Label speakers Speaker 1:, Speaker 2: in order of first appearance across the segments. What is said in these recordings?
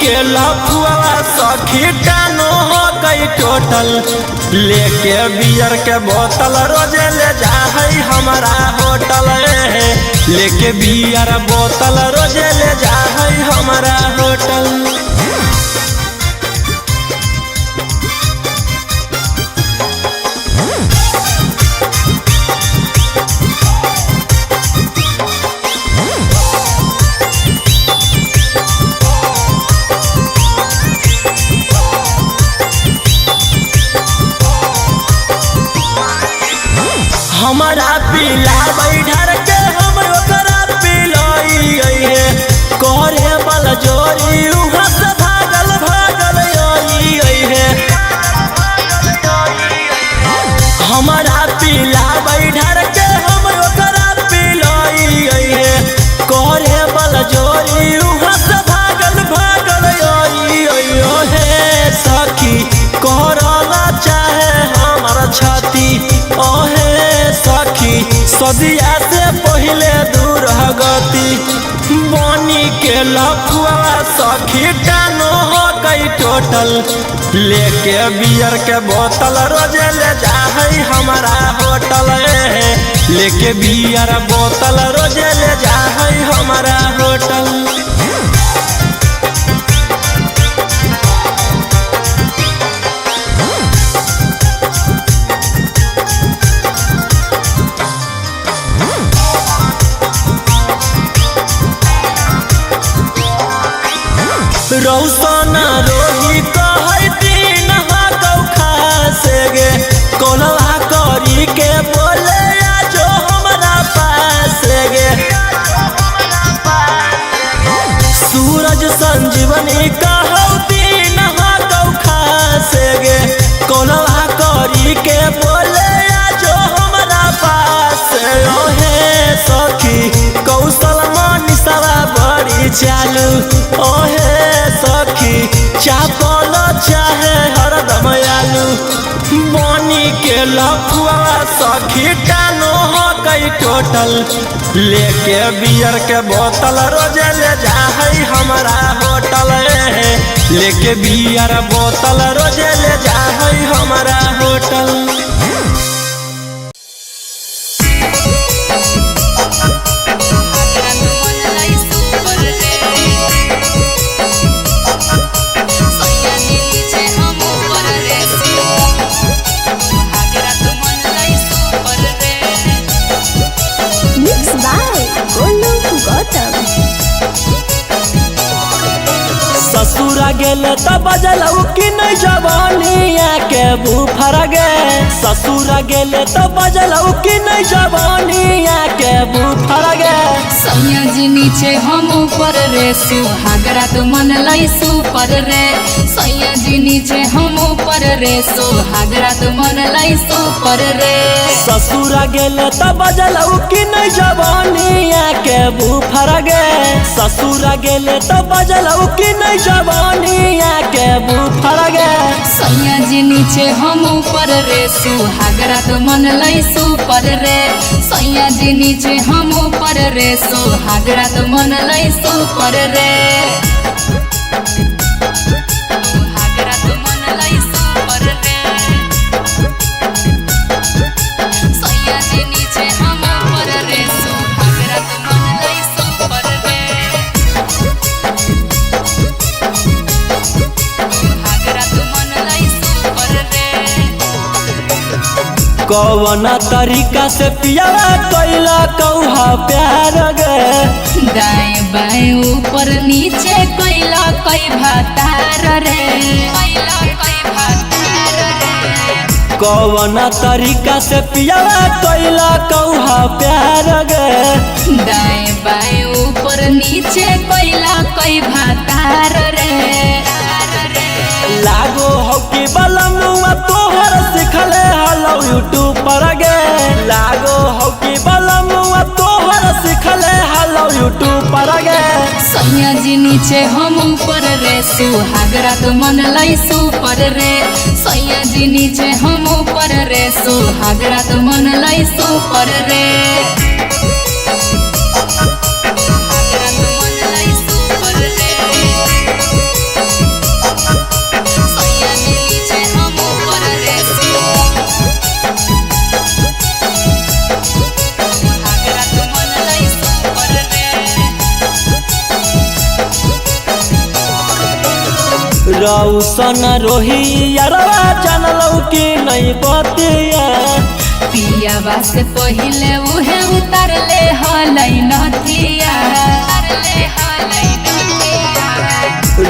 Speaker 1: के लफुआ सखी टानो हो गई टोटल। लेके बियर के बोतल रोजे ले जा है हमारा होटल। लेके बियर बोतल रोजे ले जा है हमारा होटल। हमारा पीला बैठर के हम ओकरा पिलाई है। करे बल जोरी उहाँ से भागल भागल आई है। हमारा पीला बैठर के हम ओकरा पिलाई है। करे बल जोरी उहाँ से भागल भागल आई है। सखी करला चाहे हमारा छाती ओहे सखी सदिया से पहले दूर गति। बनी के लफुआ सखी टानो हो गई टोटल। लेके बियर के बोतल रोजे ले जा है हमारा होटल। लेके बियर बोतल रोजे ले जा है हमारा होटल। रौसना रोही कहै दिन हाकौ खासे गे। कोलवा करी के बोले आजो हमरा पास गे। सूरज संजीवनी कहौ दिन हाकौ खासे गे। कोलवा करी के बोले आजो हमरा पास। ओहे सखी कौशल मनीषवा बड़ी चालू। ओहे सखी चापल चाहे हरदम आलू। बनी के लफुआ सखी टानो हो गई टोटल। लेके बियर के बोतल रोजे ले जा है हमारा होटल। लेके बियर बोतल रोजे ले जा है हमारा होटल। ससुरा गेले त बजलऊ कि नहीं जवानिया के बुफर गे। ससुरा गेले त बजलऊ कि नहीं जवानिया के बुफर गे।
Speaker 2: सैया जी नीचे हम ऊपर रे सुहागरा तो मन लाई सुपर रे। सैया जी नीचे हम ऊपर रे सुहागरा तो मन लाई सुपर रे।
Speaker 1: ससुरा गेले त बजलऊ कि नहीं जवानिया के बुफर गे। ससुरा गेले त बजलऊ कि नहीं जवानिया के बुफर गे।
Speaker 2: सैया जी नीचे हम ऊपर रे सुहागरा तो मन लाई सुपर रे। सैया जी नीचे हम ऊपर रे सुहागरा तो मन लाई सुपर रे। सुहागरा तो मन लाई सुपर रे। सैया जी नीचे हम ऊपर रे सुहागरा तो मन लाई सुपर रे।
Speaker 1: कौन तरीका से पियावा कैला कौहा प्यार गे।
Speaker 2: दाएं बाएं ऊपर नीचे कैला कई भातार रे।
Speaker 1: कौन तरीका से पियावा कैला कौहा प्यार गे।
Speaker 2: दाएं बाएं ऊपर नीचे कैला कई भातार रे।
Speaker 1: लागो हो कि बलमुआ तोहर सिखले हलो यूट्यूब पर गे। लागो हो कि बलमुआ तोहर सिखले हलो यूट्यूब पर गे।
Speaker 2: सैया जी नीचे हम ऊपर रे सुहागरा तो मन लाई सुपर रे। सैया जी नीचे हम ऊपर रे सुहागरा तो मन लाई सुपर रे। सुहागरा तो मन लाई सुपर रे।
Speaker 1: रौशन रोही यारवा जानलौ कि नहीं बतिया
Speaker 2: पियावा से पहिले उहे उतारले हलै नथिया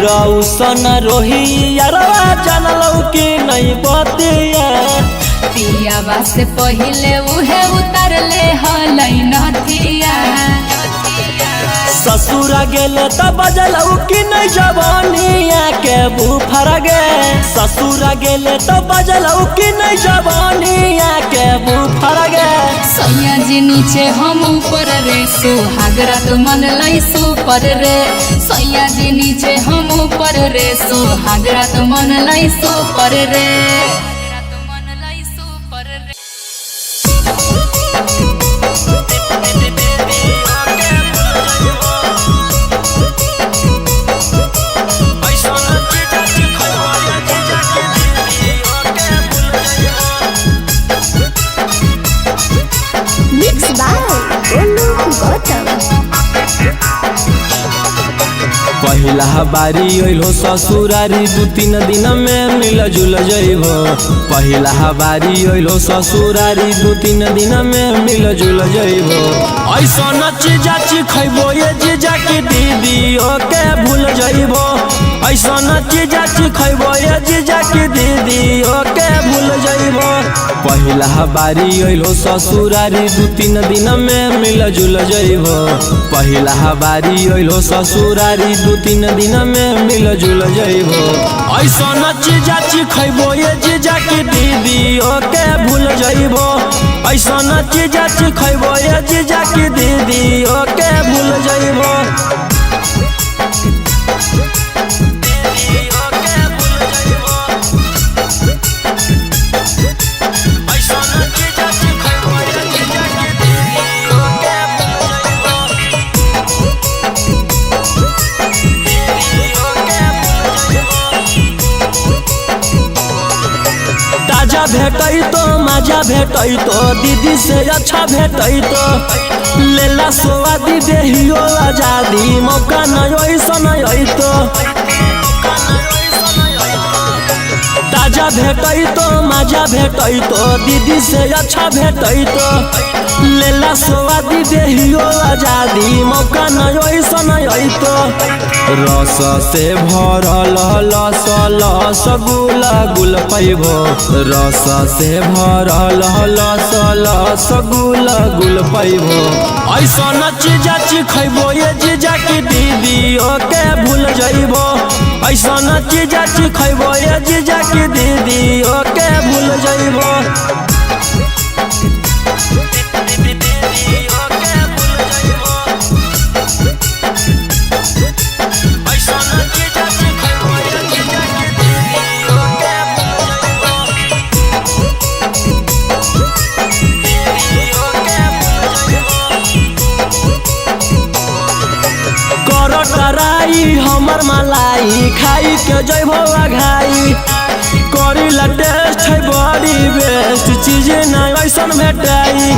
Speaker 1: रौशन रोही यारवा जानलौ कि नहीं बतिया
Speaker 2: पियावा से पहिले उहे उतारले हलै नथिया
Speaker 1: ससुरा गेले त बजलौ कि नहीं जवानिया के बुफर गे ससुरा गेले त बजलौ कि नहीं जवानिया के बुफर गे
Speaker 2: सैया जी नीचे हम ऊपर रे सुहागरा तो मन लै सुपर रे सैया जी नीचे हम ऊपर रे सुहागरा तो मन लै सुपर रे
Speaker 1: पहिला बारी अइलो ससुरारी 2-3 दिन में मिल जुल जइबो पहिला बारी अइलो ससुरारी 2-3 दिन में मिल जुल जइबो ऐसन चीज खइबो ये जीजा की दीदी ओके भूल जइबो ऐसन चीज खइबो ये जीजा की दीदी ओके भूल जइबो पहिला बारी अइलो ससुरारी 2-3 दिन में मिल जुल जइबो पहिला बारी अइलो ससुरारी 2-3 दिन में मिल जुल जइबो ऐसन चीज खइबो ये जीजा की दीदी ओके भूल जइबो ऐसन चीज खइबो ये जीजा की दीदी ओके भूल जइबो भेटई तो मजा भेटई तो दीदी से अच्छा भेटई तो लेला स्वादी देहियो आजादी मौका नहीं ऐसन तो ताजा भेटई तो मजा भेटई तो दीदी से अच्छा भेटई तो लेला स्वादी देहियो आजादी मौका नहीं ऐसन तो रस से भरल लस लस गुला गुल पैबो रस से भरल लस लस गुला गुल पैबो ऐसन चीज खइबो ये जीजा की दीदी ओके भूल जइबो ऐसन चीज खइबो ये जीजा की दीदी ओके भूल जइबो हमर मलाई खाई के जइबो आघाई करी ला टेस्ट है बड़ी बेस्ट चीज नहीं ऐसन भेटाई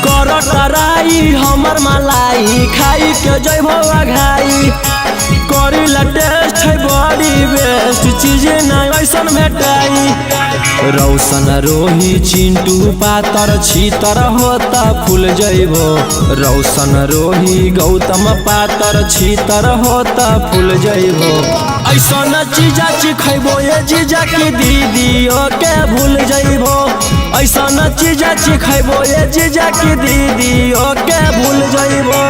Speaker 1: कर टराई हमर मलाई खाई के जइबो आघाई करी ला टेस्ट है बड़ी बेस्ट चीज नहीं ऐसन भेटाई रौशन रोही चिंटू पातर छीतर होता फूल जइबो रौशन रोही गौतम पातर छीतर होता फूल जइबो ऐसन चीज खइबो ये जीजा की दीदी ओके भूल जइबो ऐसन चीज खइबो ये जीजा की दीदी ओके भूल जइबो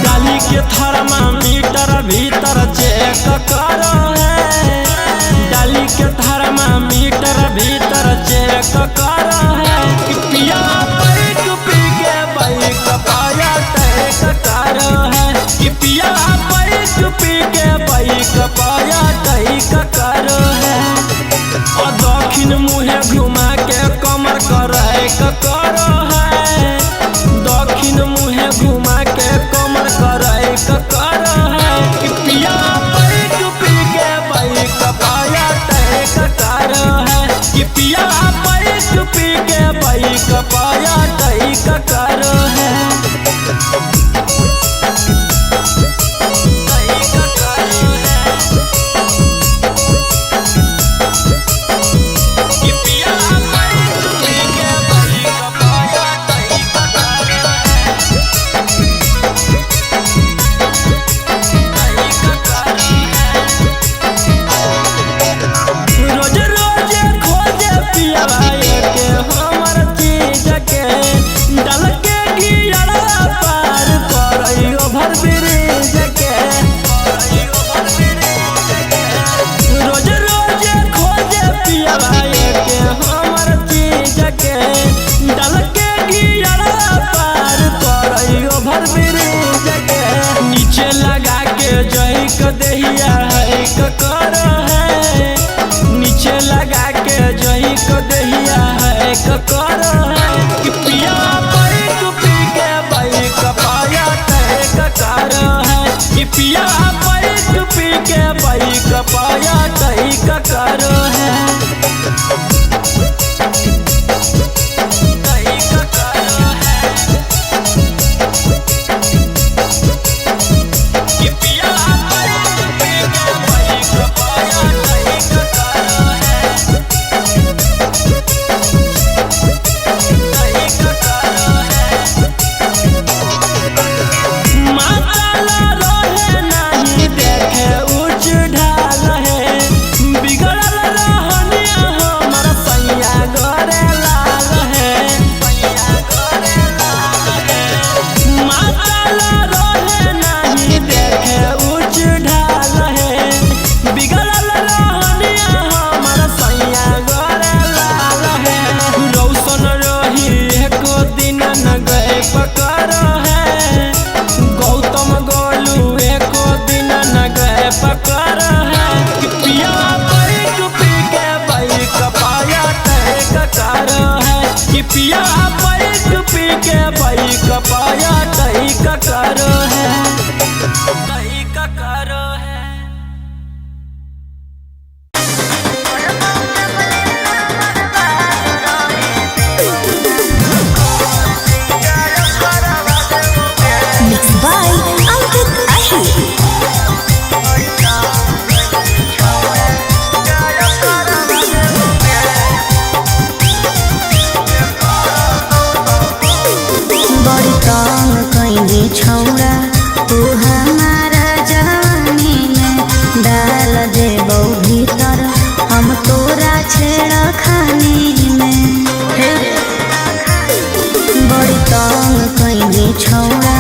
Speaker 1: डाली के थर्मामीटर भीतर चेक करो है डाली के थर्मामीटर भीतर चेक करो है कि पिया बैठ पी के बाइक पाया टैक करो है कि पिया बैठ पी के बाइक पाया टैक करो है और दक्षिण मुहे क देहिया है कर है नीचे लगा के जही क देहिया है कर है कि पिया पैक पी के भाई कपाया तय कर है कि पिया पैक पी के भाई कपाया तय कर है पिया पैक पी के भाई कपाया तई कर है तई कर है
Speaker 3: Mixed by Ankit Ahi. छौड़ा तू हमारा जवानी में डाल देबो भीतर हम तोरा छेड़ा खानी में बड़ी तंग कइले छौड़ा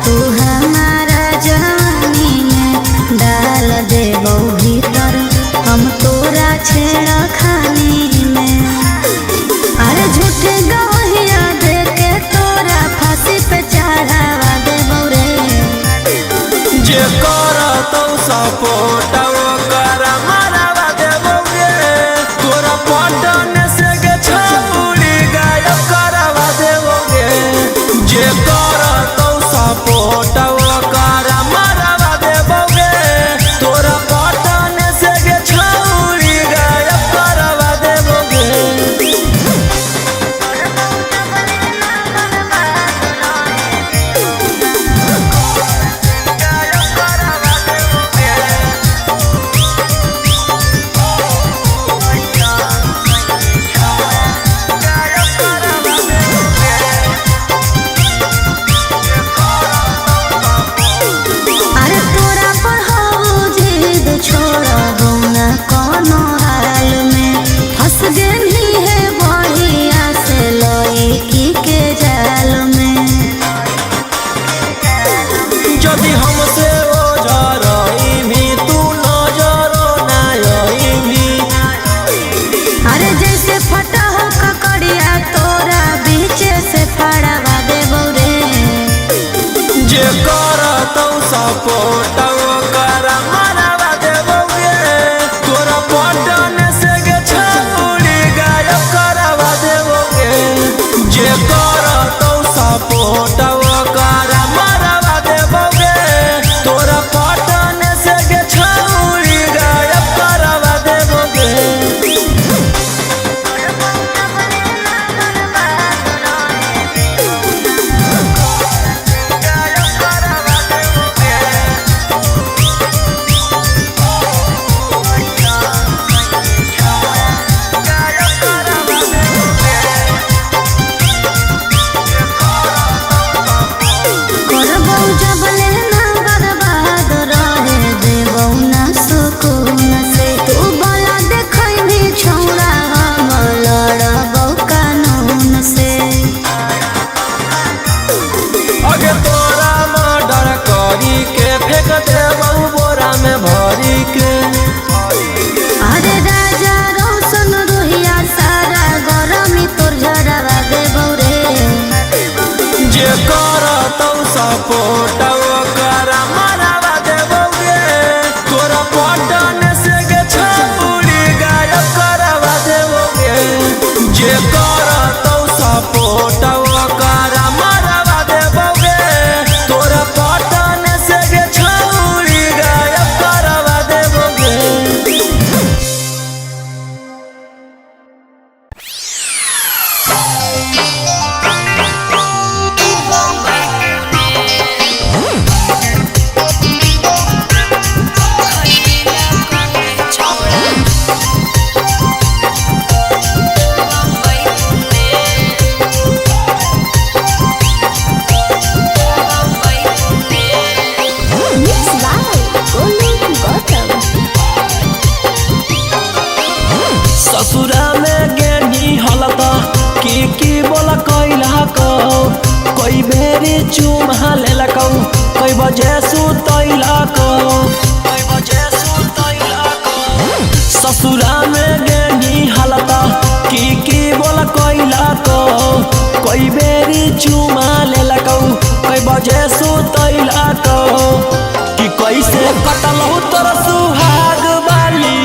Speaker 3: तू हमारा जवानी में डाल देबो भीतर हम तोरा छेड़ा खानी में अरे झूठे गवहिया दे के तोरा फांसी पे चढ़ावा
Speaker 1: जे कर तो सपोर्ट कर मारवा देबोगे तोरा पटन से गे छाप कोई बेरी चुमा लेलकौ कोई बजे सुतैलकौ ससुरा में गेनी हालता की बोल कैलकौ कोई बेरी चुमा लेलकौ कोई बजे सुतैलकौ कि कैसे कटलहु तोर सुहाग वाली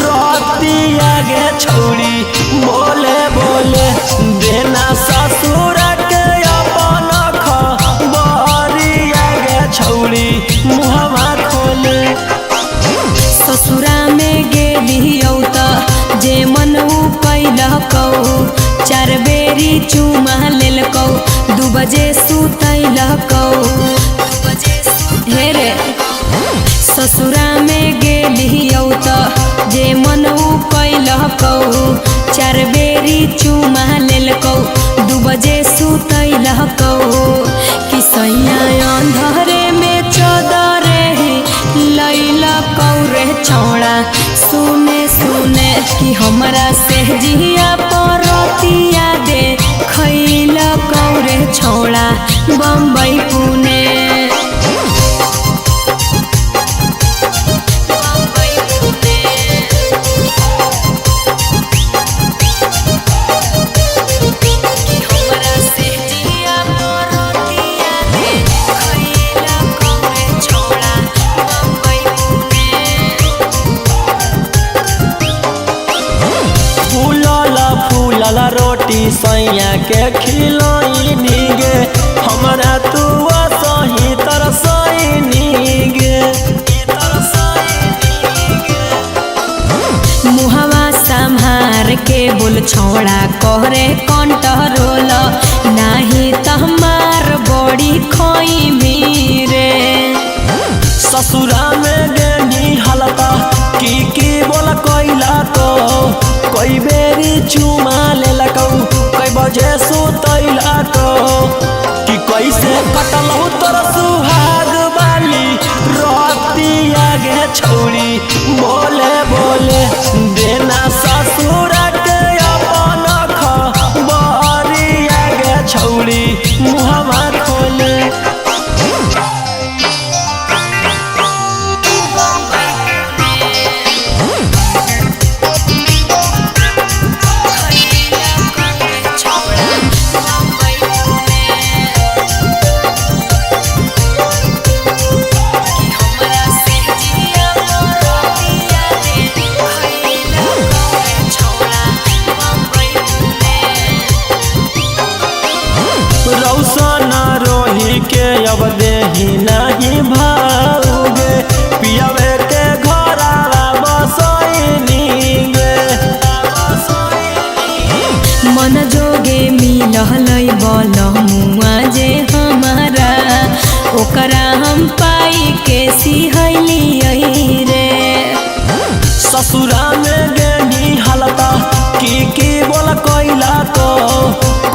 Speaker 1: रतिया गे छौरी बोले बोले देना ससुर के अपन खबरिया गे छौरी मुहवा खोले
Speaker 3: ससुरा में गेलियौ त जे मन उ कैलकौ 4 बेरी चुमा लेलकौ 2 बजे सुतैलकौ हे रे ससुरा में गेलियौ त जे मन उ कैलकौ 4 बेरी चुमा लेलकौ 2 बजे सुतैलकौ कि सैया अंधरे में चदरे लैलकौ रे छौड़ा सुने सुने कि हमरा से जिया परतिया दे खैलकौ रे छौड़ा बम्बई पुणे
Speaker 1: रोटी सैया के खिलैनी गे हमरा तू सही तरसैनी गे
Speaker 3: मुहवा संभार के बोल छौड़ा कहरे कंट्रोल नाही त हमार बड़ी खोई रे
Speaker 1: ससुरा में गेनी हालता की बोल कैलकौ कोई बेरी चुमा लेलकौ कोई बजे सुतैलकौ कि कैसे कटलहु तोर सुहाग वाली रतिया गे छौरी बोले बोले देना ससुर के अपन खबरिया गे छौरी मुहवा खोले के अब देही नहीं भाऊगे पियावे के घरावा बसैनी गे
Speaker 3: मन जोगे मिललै बलमुआ जे हमारा ओकरा हम पाई के सिहैलियै रे
Speaker 1: ससुरा में गेनी हालता की बोल कैलकौ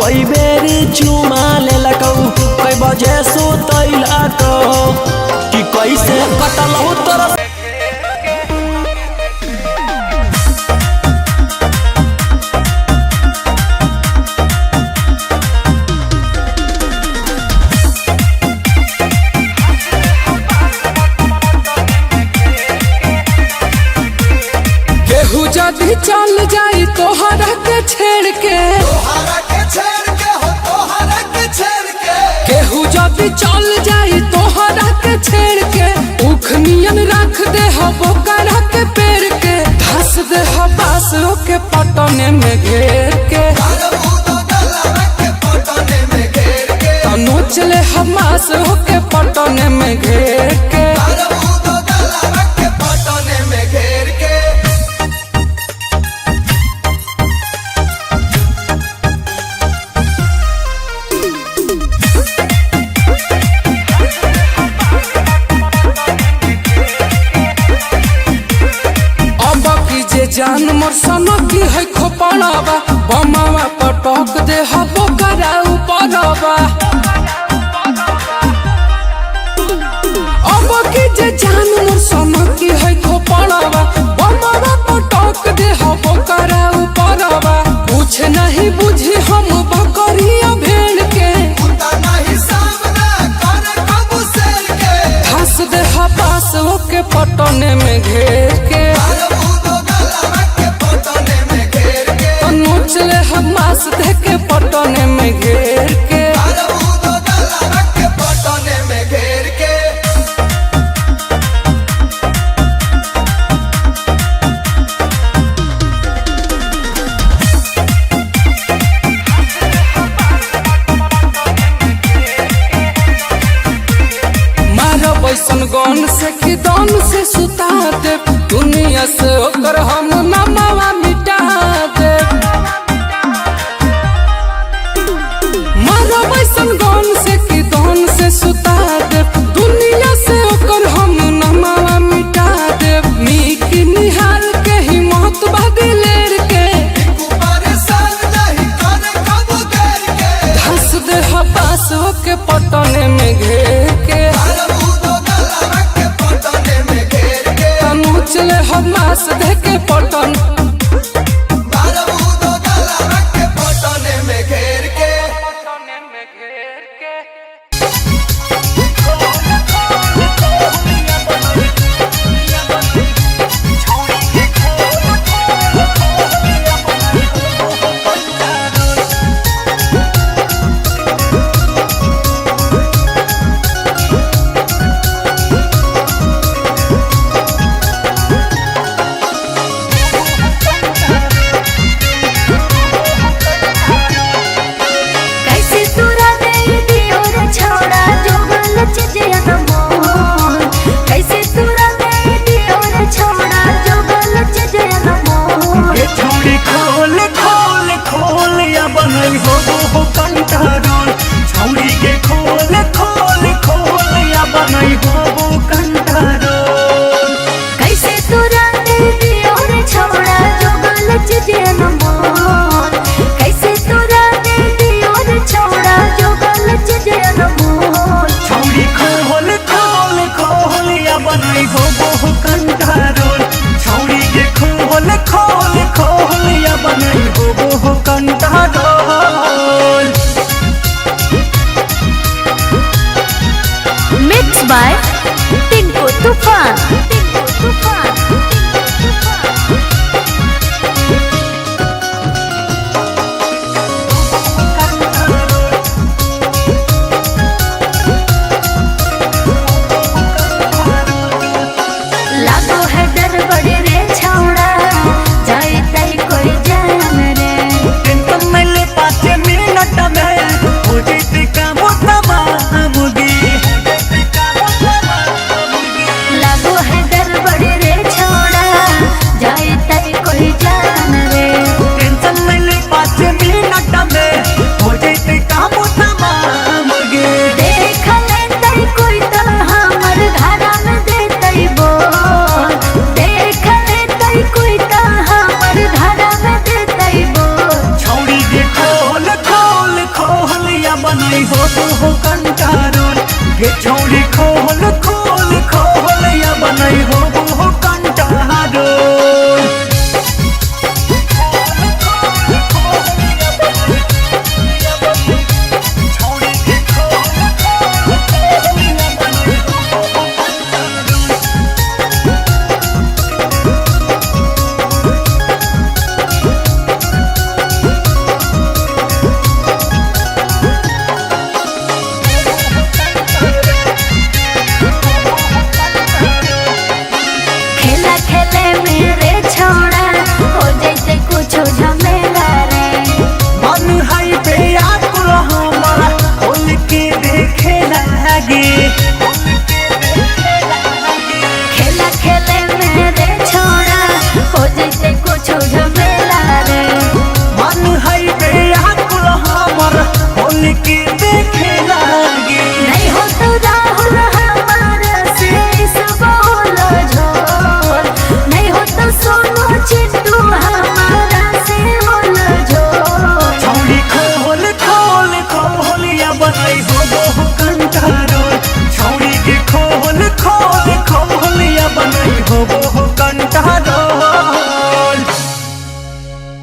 Speaker 1: कोई बेरी चुमा लेलकौ कोई बजे सुतैलकौ कि कैसे कटलहु तोर
Speaker 4: केहू जदी चल जाई तोहरा के छेड़ के केहू जदी चल जाई तोहरा के छेड़ के उख नियन रख दे हबो करा के पेड़ के धस दे हबास के पटने में घेर के नोचले हमास के पटने में घेर के जान मोर सनकी है खोपड़ावा बमावा पटक दे हबो करा ऊपरवा अब की जे जान मोर सनकी है खोपड़ावा बमावा पटक दे हबो करा ऊपरवा कुछ नहीं बुझी हम बकरिया भेड़ के दे के पटन